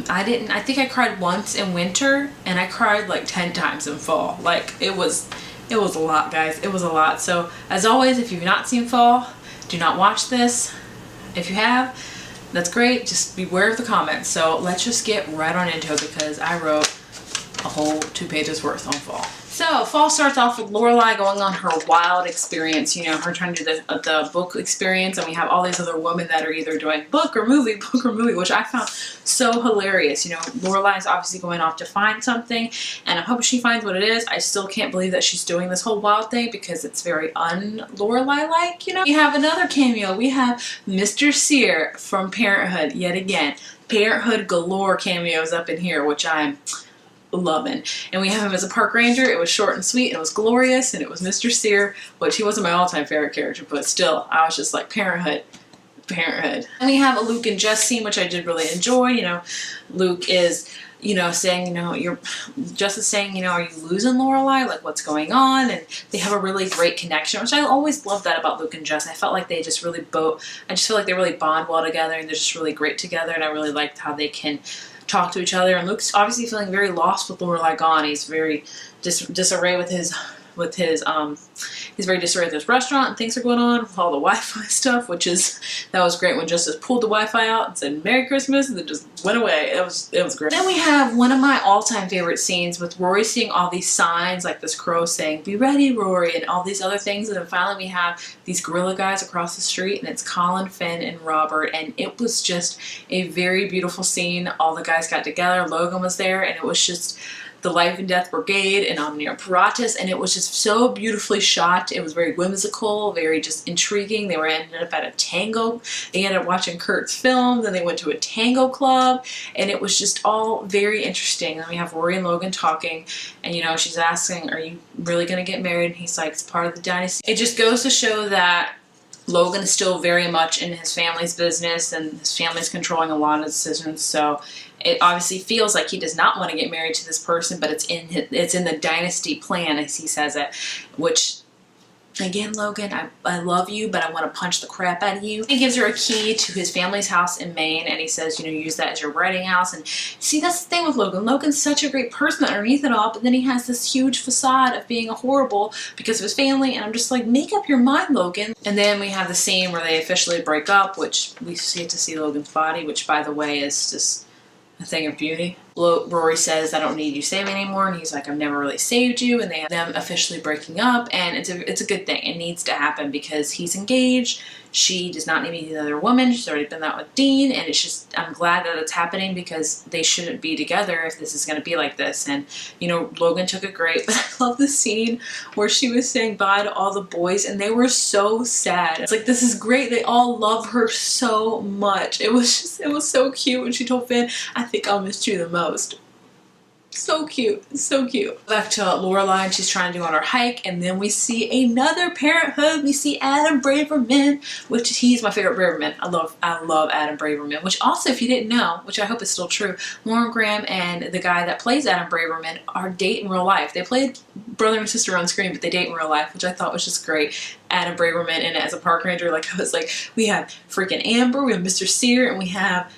I think I cried once in winter, and I cried like 10 times in fall. Like, it was a lot, guys. It was a lot. So as always, if you've not seen fall, do not watch this. If you have, that's great. Just beware of the comments. So let's just get right on into it, because I wrote a whole 2 pages worth on fall. So fall starts off with Lorelai going on her wild experience, you know, her trying to do the book experience, and we have all these other women that are either doing book or movie, which I found so hilarious. You know, Lorelai is obviously going off to find something, and I hope she finds what it is. I still can't believe that she's doing this whole wild thing, because it's very un-Lorelai-like, you know. We have another cameo. We have Mr. Sear from Parenthood yet again. Parenthood galore cameos up in here, which I'm loving. And we have him as a park ranger. It was short and sweet, and it was glorious, and it was Mr. Sear, which he wasn't my all-time favorite character, but still, I was just like, Parenthood. And we have a Luke and Jess scene, which I did really enjoy. You know, Luke is, you know, saying, you know, Jess is saying, you know, are you losing Lorelai? Like, what's going on? And they have a really great connection, which I always love that about Luke and Jess. I felt like they just really I just feel like they really bond well together, and they're just really great together, and I really liked how they can talk to each other. And Luke's obviously feeling very lost with Lorelai gone. He's very disarray with his he's very disarray with his restaurant, and things are going on with all the Wi-Fi stuff, that was great when Justice pulled the Wi-Fi out and said Merry Christmas, and then just went away. It was great. Then we have one of my all-time favorite scenes with Rory seeing all these signs, like this crow saying "Be ready, Rory," and all these other things, and then finally we have these gorilla guys across the street, and it's Colin, Finn, and Robert, and it was just a very beautiful scene. All the guys got together, Logan was there, and it was just the Life and Death Brigade and Omnia Apparatus, and it was just so beautifully shot. It was very whimsical, very just intriguing. They ended up at a tango. They ended up watching Kurt's film, then they went to a tango club, and it was just all very interesting. Then we have Rory and Logan talking, and you know, she's asking, are you really going to get married? And he's like, it's part of the dynasty. It just goes to show that Logan is still very much in his family's business, and his family's controlling a lot of decisions, so it obviously feels like he does not want to get married to this person, but it's in the dynasty plan, as he says it, which, again, Logan, I love you, but I want to punch the crap out of you. He gives her a key to his family's house in Maine, and he says, you know, use that as your writing house. And see, that's the thing with Logan. Logan's such a great person underneath it all, but then he has this huge facade of being a horrible because of his family, and I'm just like, make up your mind, Logan. And then we have the scene where they officially break up, which we get to see Logan's body, which, by the way, is just a thing of beauty. Rory says, I don't need you saving anymore, and he's like, I've never really saved you, and they have them officially breaking up, and it's a good thing. It needs to happen because he's engaged. She does not need another woman. She's already been that with Dean, and it's just, I'm glad that it's happening because they shouldn't be together if this is going to be like this. And, you know, Logan took it great, but I love the scene where she was saying bye to all the boys, and they were so sad. It's like, this is great. They all love her so much. It was so cute when she told Finn, I think I'll miss you the most. So cute, so cute. Back to Lorelai, and she's trying to go on her hike, and then we see another Parenthood. We see Adam Braverman, which he's my favorite Braverman. I love Adam Braverman, which also, if you didn't know, which I hope is still true, Lauren Graham and the guy that plays Adam Braverman are date in real life. They played brother and sister on screen, but they date in real life, which I thought was just great. Adam Braverman in it as a park ranger, like I was like, we have freaking Amber, we have Mr. Sear, and we have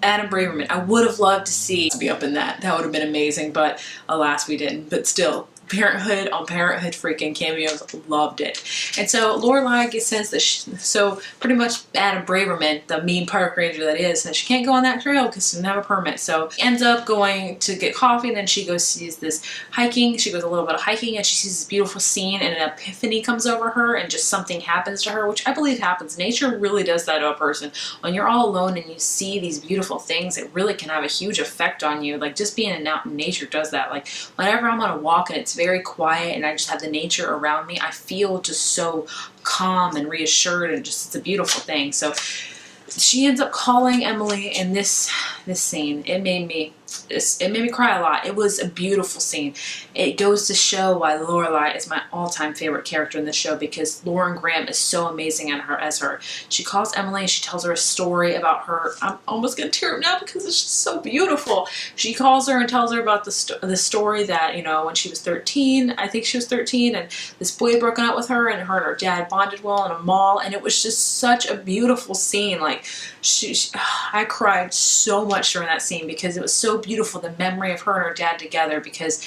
Adam Braverman. I would have loved to see be up in that. That would have been amazing, but alas, we didn't. But still, Parenthood on Parenthood freaking cameos, loved it. And so Lorelai gets sense that so pretty much Adam Braverman, the mean park ranger that is, says she can't go on that trail because she doesn't have a permit. So she ends up going to get coffee, and then she goes sees this hiking. She goes a little bit of hiking, and she sees this beautiful scene, and an epiphany comes over her, and just something happens to her, which I believe happens. Nature really does that to a person. When you're all alone and you see these beautiful things, it really can have a huge effect on you. Like, just being out in nature does that. Like, whenever I'm on a walk and it's very quiet and I just have the nature around me, I feel just so calm and reassured, and just, it's a beautiful thing. So she ends up calling Emily in this scene. It made me it made me cry a lot. It was a beautiful scene. It goes to show why Lorelai is my all-time favorite character in the show, because Lauren Graham is so amazing as her. She calls Emily and she tells her a story about her. I'm almost gonna tear up now because it's just so beautiful. She calls her and tells her about the story that, you know, when she was 13, I think she was 13, and this boy had broken up with her, and her dad bonded well in a mall, and it was just such a beautiful scene. Like, I cried so much during that scene because it was so beautiful, the memory of her and her dad together, because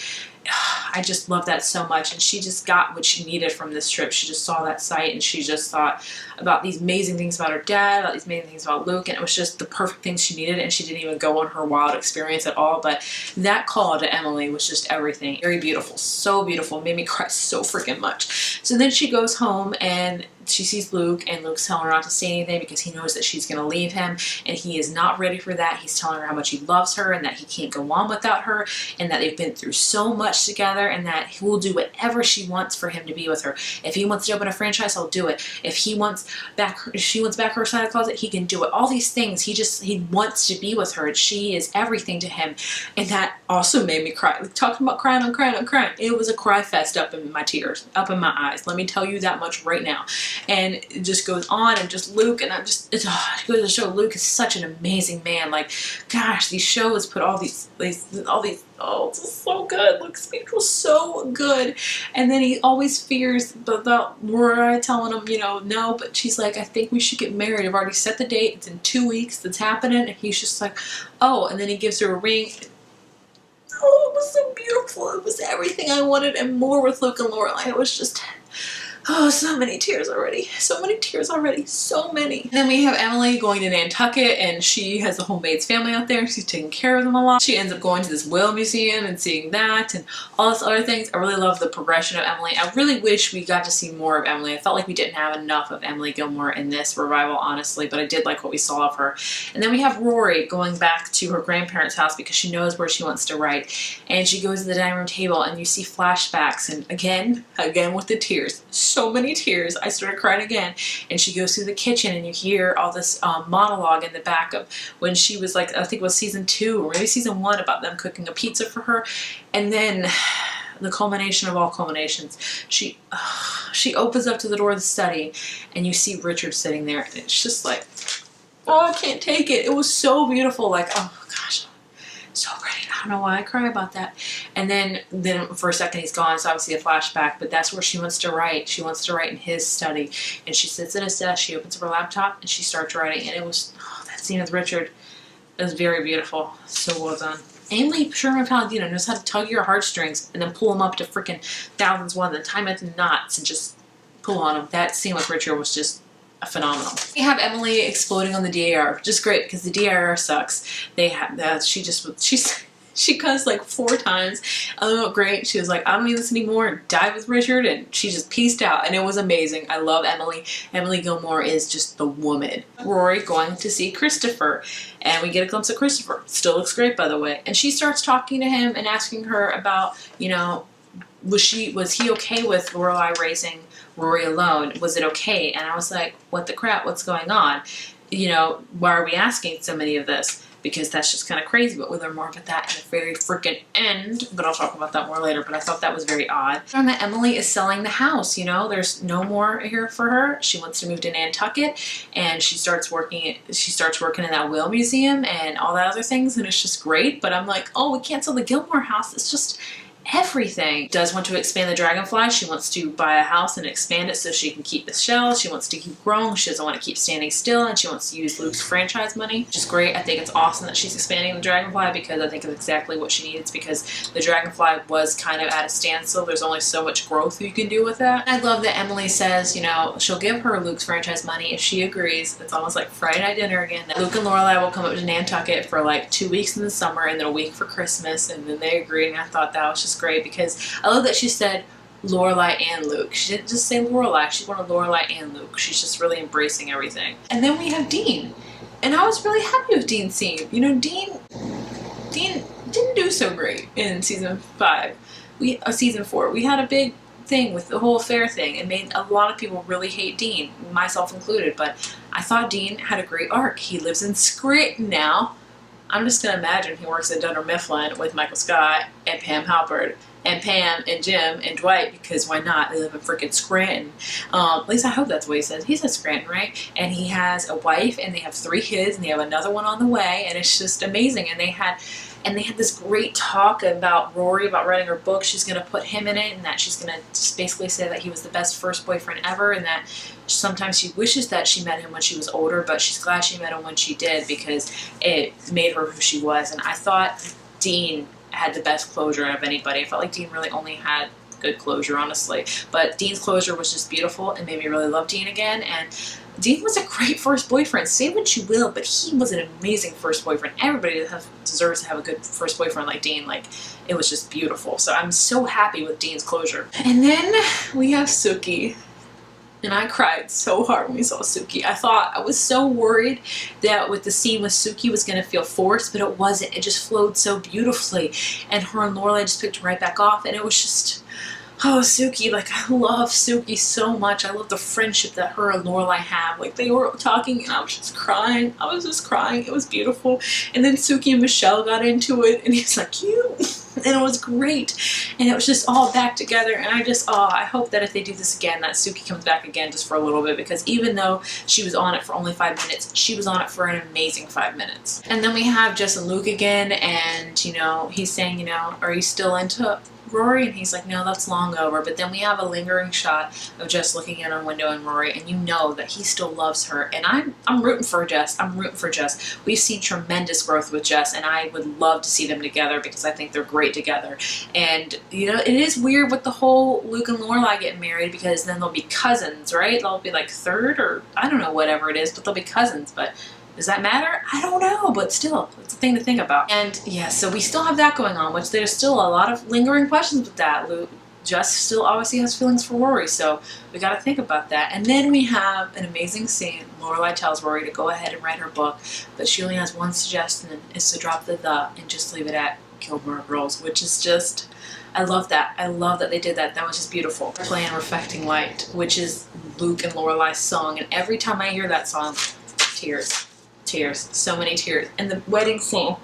I just love that so much. And she just got what she needed from this trip. She just saw that sight and she just thought about these amazing things about her dad, about these amazing things about Luke, and it was just the perfect things she needed, and she didn't even go on her wild experience at all. But that call to Emily was just everything. Very beautiful, so beautiful, made me cry so freaking much. So then she goes home and she sees Luke, and Luke's telling her not to say anything because he knows that she's going to leave him, and he is not ready for that. He's telling her how much he loves her and that he can't go on without her, and that they've been through so much together, and that he will do whatever she wants for him to be with her. If he wants to open a franchise, he'll do it. If she wants back her side of the closet, he can do it. All these things, he wants to be with her, and she is everything to him. And that also made me cry. Like, talking about crying, I'm crying. It was a cry fest up in my tears, up in my eyes. Let me tell you that much right now. And it just goes on, and just Luke, and it goes to show Luke is such an amazing man. Like, gosh, these shows put all these, oh, it's just so good. Luke's speech was so good. And then he always fears about Rory telling him, you know, no, but she's like, I think we should get married. I've already set the date. It's in 2 weeks. It's happening. And he's just like, oh, and then he gives her a ring. Oh, it was so beautiful. It was everything I wanted and more with Luke and Lorelai. It was just, oh, so many tears already. So many tears already. So many. And then we have Emily going to Nantucket, and she has the whole Bates family out there. She's taking care of them a lot. She ends up going to this whale museum and seeing that and all this other things. I really love the progression of Emily. I really wish we got to see more of Emily. I felt like we didn't have enough of Emily Gilmore in this revival, honestly, but I did like what we saw of her. And then we have Rory going back to her grandparents' house because she knows where she wants to write. And she goes to the dining room table, and you see flashbacks, and again with the tears. So many tears. I started crying again. And she goes through the kitchen, and you hear all this monologue in the back of when she was like, I think it was season 2 or maybe season 1, about them cooking a pizza for her. And then the culmination of all culminations, she opens up to the door of the study, and you see Richard sitting there, and it's just like, oh, I can't take it. It was so beautiful. Like, oh gosh, so pretty. I don't know why I cry about that. And then for a second he's gone. It's obviously a flashback, but that's where she wants to write. She wants to write in his study, and she sits at his desk. She opens up her laptop and she starts writing. And it was, oh, that scene with Richard is very beautiful. So well done. Amy Sherman-Palladino knows how to tug your heartstrings and then pull them up to freaking thousands one, then tie them into knots and just pull on them. That scene with Richard was just phenomenal. We have Emily exploding on the DAR, which is great because the DAR sucks. They have she cussed like 4 times. Oh, great. She was like, I don't need this anymore, and died with Richard, and she just peaced out, and it was amazing. I love Emily. Emily Gilmore is just the woman. Rory going to see Christopher, and we get a glimpse of Christopher. Still looks great, by the way. And she starts talking to him and asking her about, you know, was he okay with Lorelai raising Rory alone? Was it okay? And I was like, what the crap? What's going on? You know, why are we asking so many of this? Because that's just kind of crazy, but we'll learn more about that in the very freaking end. But I'll talk about that more later, but I thought that was very odd. And that Emily is selling the house, you know, there's no more here for her. She wants to move to Nantucket, and she starts working in that whale museum and all that other things, and it's just great. But I'm like, oh, we can't sell the Gilmore house. It's just everything. Does want to expand the Dragonfly. She wants to buy a house and expand it so she can keep the shells. She wants to keep growing. She doesn't want to keep standing still, and she wants to use Luke's franchise money, which is great. I think it's awesome that she's expanding the Dragonfly because I think it's exactly what she needs, because the Dragonfly was kind of at a standstill. There's only so much growth you can do with that. I love that Emily says, you know, she'll give her Luke's franchise money if she agrees. It's almost like Friday night dinner again. That Luke and Lorelai will come up to Nantucket for like 2 weeks in the summer and then a week for Christmas, and then they agree, and I thought that was just great because I love that she said Lorelai and Luke. She didn't just say Lorelai, she wanted Lorelai and Luke. She's just really embracing everything. And then we have Dean, and I was really happy with Dean's scene. You know, Dean didn't do so great in season 4. We had a big thing with the whole affair thing and made a lot of people really hate Dean, myself included, but I thought Dean had a great arc. He lives in Scranton now. I'm just gonna imagine he works at Dunder Mifflin with Michael Scott and Pam Halpert and Pam and Jim and Dwight, because why not? They live in freaking Scranton. At least I hope that's what he says. He says Scranton, right? And he has a wife and they have 3 kids and they have another one on the way, and it's just amazing. And they had this great talk about Rory, about writing her book. She's going to put him in it, and that she's going to just basically say that he was the best first boyfriend ever, and that sometimes she wishes that she met him when she was older, but she's glad she met him when she did, because it made her who she was. And I thought Dean had the best closure out of anybody. I felt like Dean really only had good closure, honestly. But Dean's closure was just beautiful and made me really love Dean again. And Dean was a great first boyfriend. Say what you will, but he was an amazing first boyfriend. Everybody deserves to have a good first boyfriend like Dean. Like, it was just beautiful. So I'm so happy with Dean's closure. And then we have Suki. And I cried so hard when we saw Suki. I was so worried that with the scene with Suki was going to feel forced, but it wasn't. It just flowed so beautifully. And her and Lorelai just picked him right back off. And it was just, oh, Suki, like, I love Suki so much. I love the friendship that her and Lorelai have. Like, they were talking and I was just crying. It was beautiful. And then Suki and Michelle got into it and he's like, you. And it was great. And it was just all back together. And I hope that if they do this again, that Suki comes back again just for a little bit, because even though she was on it for only 5 minutes, she was on it for an amazing 5 minutes. And then we have Jess and Luke again, and, you know, he's saying, you know, are you still into Rory? And he's like, no, that's long over. But then we have a lingering shot of Jess looking in her window and Rory, and you know that he still loves her. And I'm rooting for Jess. I'm rooting for Jess. We've seen tremendous growth with Jess, and I would love to see them together, because I think they're great together. And, you know, it is weird with the whole Luke and Lorelai getting married, because then they'll be cousins, right? They'll be like third, or I don't know, whatever it is, but they'll be cousins. But does that matter? I don't know, but still, it's a thing to think about. And yeah, so we still have that going on, which there's still a lot of lingering questions with that. Jess still obviously has feelings for Rory, so we got to think about that. And then we have an amazing scene. Lorelai tells Rory to go ahead and write her book, but she only has one suggestion, and it's to drop the and just leave it at Gilmore-Girls, which is just, I love that. I love that they did that. That was just beautiful. Playing Reflecting Light, which is Luke and Lorelai's song, and every time I hear that song, tears. Tears, so many tears. And the wedding scene,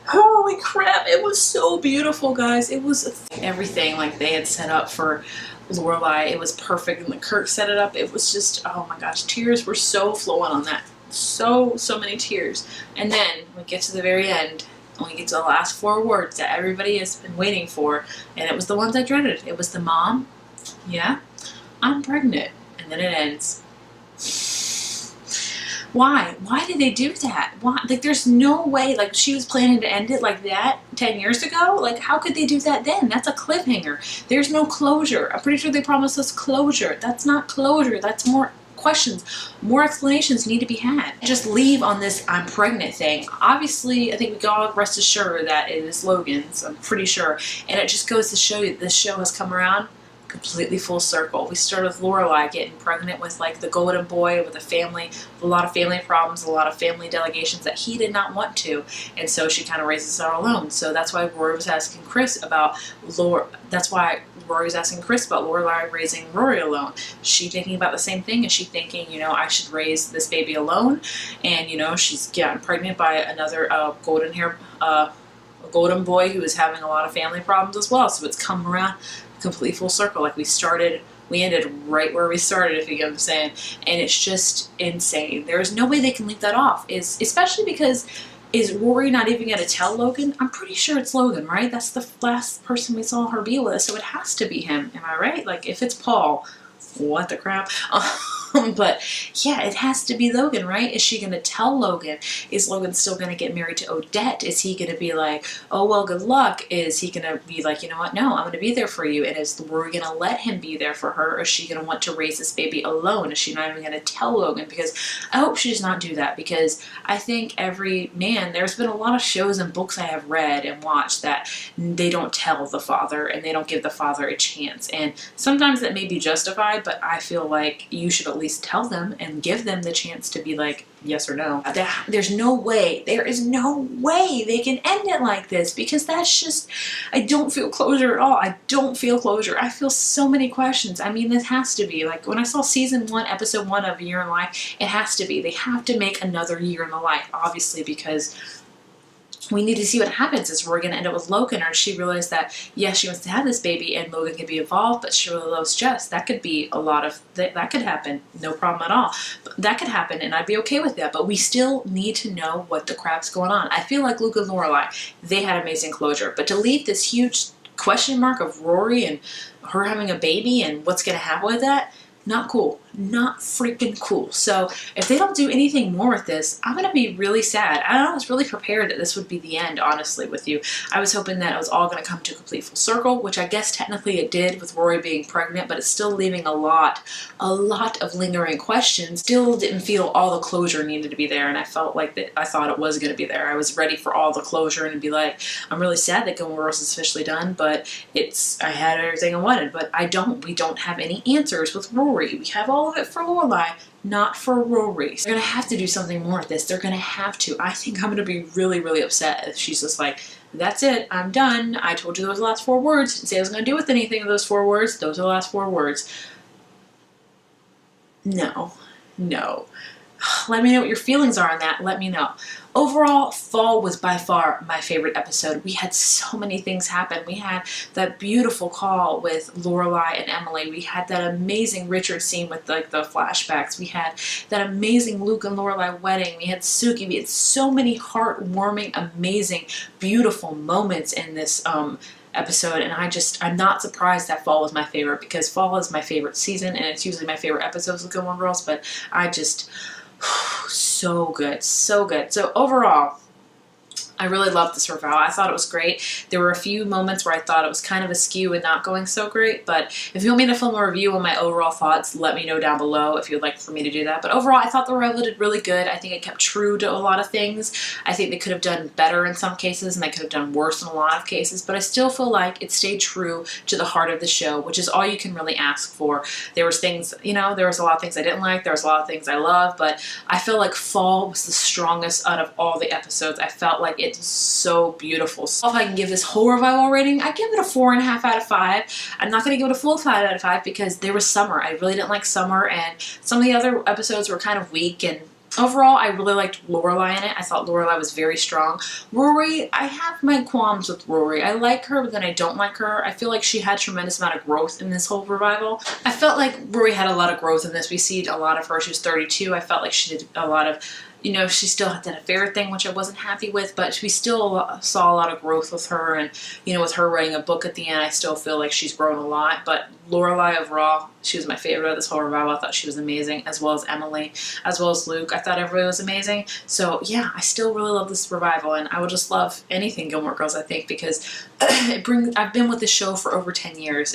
holy crap, it was so beautiful, guys. It was everything like they had set up for Lorelai. It was perfect, and the Kirk set it up. It was just, oh my gosh, tears were so flowing on that. So many tears. And then we get to the very end, and we get to the last 4 words that everybody has been waiting for, and it was the ones I dreaded. It was the mom, yeah, I'm pregnant, and then it ends. Why? Why did they do that? Why? Like, there's no way, like, she was planning to end it like that 10 years ago? Like, how could they do that then? That's a cliffhanger. There's no closure. I'm pretty sure they promised us closure. That's not closure. That's more questions. More explanations need to be had. Just leave on this I'm pregnant thing. Obviously, I think we can all rest assured that it is Logan's. I'm pretty sure. And it just goes to show you this show has come around completely full circle. We started with Lorelai getting pregnant with, like, the golden boy, with a family, with a lot of family problems, a lot of family delegations that he did not want to, and so she kind of raises her alone. So that's why Rory was asking Chris about Lorelai raising Rory alone. She thinking about the same thing? Is she thinking, you know, I should raise this baby alone? And, you know, she's gotten pregnant by another golden boy who is having a lot of family problems as well. So it's come around complete full circle. Like, we ended right where we started, if you get what I'm saying. And it's just insane. There is no way they can leave that off, especially because, is Rory not even going to tell Logan? I'm pretty sure it's Logan, right? That's the last person we saw her be with, so it has to be him. Am I right? Like, if it's Paul, what the crap? But yeah, it has to be Logan, right? Is she going to tell Logan? Is Logan still going to get married to Odette? Is he going to be like, oh, well, good luck? Is he going to be like, you know what? No, I'm going to be there for you. And is Rory going to let him be there for her? Or is she going to want to raise this baby alone? Is she not even going to tell Logan? Because I hope she does not do that, because I think there's been a lot of shows and books I have read and watched that they don't tell the father, and they don't give the father a chance. And sometimes that may be justified, but I feel like you should at least tell them and give them the chance to be like, yes or no. There's no way, there is no way they can end it like this, because that's just, I don't feel closure at all. I don't feel closure. I feel so many questions. I mean, this has to be, like, when I saw season 1, episode 1 of A Year in Life, it has to be. They have to make another Year in the Life, obviously, because we need to see what happens. Is Rory going to end up with Logan, or she realized that, yes, she wants to have this baby and Logan can be involved, but she really loves Jess? That could be a lot of, that could happen. No problem at all. But that could happen, and I'd be okay with that. But we still need to know what the crap's going on. I feel like Luke and Lorelai, they had amazing closure. But to leave this huge question mark of Rory and her having a baby and what's going to happen with that, not cool. Not freaking cool. So if they don't do anything more with this, I'm going to be really sad. I was really prepared that this would be the end, honestly, with you. I was hoping that it was all going to come to a complete full circle, which I guess technically it did with Rory being pregnant, but it's still leaving a lot of lingering questions. Still didn't feel all the closure needed to be there, and I felt like that I thought it was going to be there. I was ready for all the closure and be like, I'm really sad that Gilmore-Girls is officially done, but I had everything I wanted, but we don't have any answers with Rory. We have all of it for Lorelai, not for Rory. They're gonna have to do something more with this. They're gonna have to. I think I'm gonna be really, really upset if she's just like, that's it, I'm done. I told you those last 4 words. Didn't say I was gonna do with anything of those 4 words. Those are the last 4 words. No. Let me know what your feelings are on that. Let me know. Overall, fall was by far my favorite episode. We had so many things happen. We had that beautiful call with Lorelai and Emily. We had that amazing Richard scene with like the flashbacks. We had that amazing Luke and Lorelai wedding. We had Suki. We had so many heartwarming, amazing, beautiful moments in this episode, and I'm not surprised that fall was my favorite, because fall is my favorite season and it's usually my favorite episodes of Gilmore-Girls, but so good, so good. So overall, I really loved this revival. I thought it was great. There were a few moments where I thought it was kind of askew and not going so great, but if you want me to film a review on my overall thoughts, let me know down below if you'd like for me to do that. But overall, I thought the revival did really good. I think it kept true to a lot of things. I think they could have done better in some cases, and they could have done worse in a lot of cases, but I still feel like it stayed true to the heart of the show, which is all you can really ask for. There was things, there was a lot of things I didn't like. There was a lot of things I loved, but I feel like fall was the strongest out of all the episodes. I felt like it's so beautiful. So if I can give this whole revival rating, I give it a 4.5 out of 5. I'm not going to give it a full 5 out of 5 because there was summer. I really didn't like summer, and some of the other episodes were kind of weak, and overall, I really liked Lorelai in it. I thought Lorelai was very strong. Rory, I have my qualms with Rory. I like her, but then I don't like her. I feel like she had a tremendous amount of growth in this whole revival. I felt like Rory had a lot of growth in this. We see a lot of her. She was 32. I felt like she did a lot of, she still had that affair thing, which I wasn't happy with, but we still saw a lot of growth with her, and, with her writing a book at the end, I still feel like she's grown a lot. But Lorelai overall, she was my favorite of this whole revival. I thought she was amazing, as well as Emily, as well as Luke. I thought everybody was amazing. So yeah, I still really love this revival, and I would just love anything Gilmore-Girls, I think, because I've been with the show for over 10 years.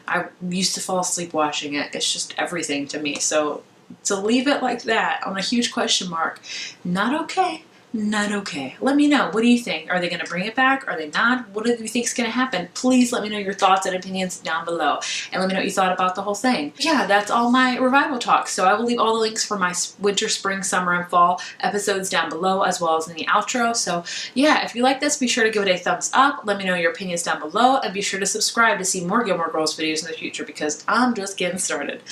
I used to fall asleep watching it. It's just everything to me. So to leave it like that on a huge question mark, not okay. Not okay. Let me know. What do you think? Are they going to bring it back? Are they not? What do you think is going to happen? Please let me know your thoughts and opinions down below. And let me know what you thought about the whole thing. Yeah, that's all my revival talk. So I will leave all the links for my winter, spring, summer, and fall episodes down below, as well as in the outro. So yeah, if you like this, be sure to give it a thumbs up. Let me know your opinions down below. And be sure to subscribe to see more Gilmore Girls videos in the future, because I'm just getting started.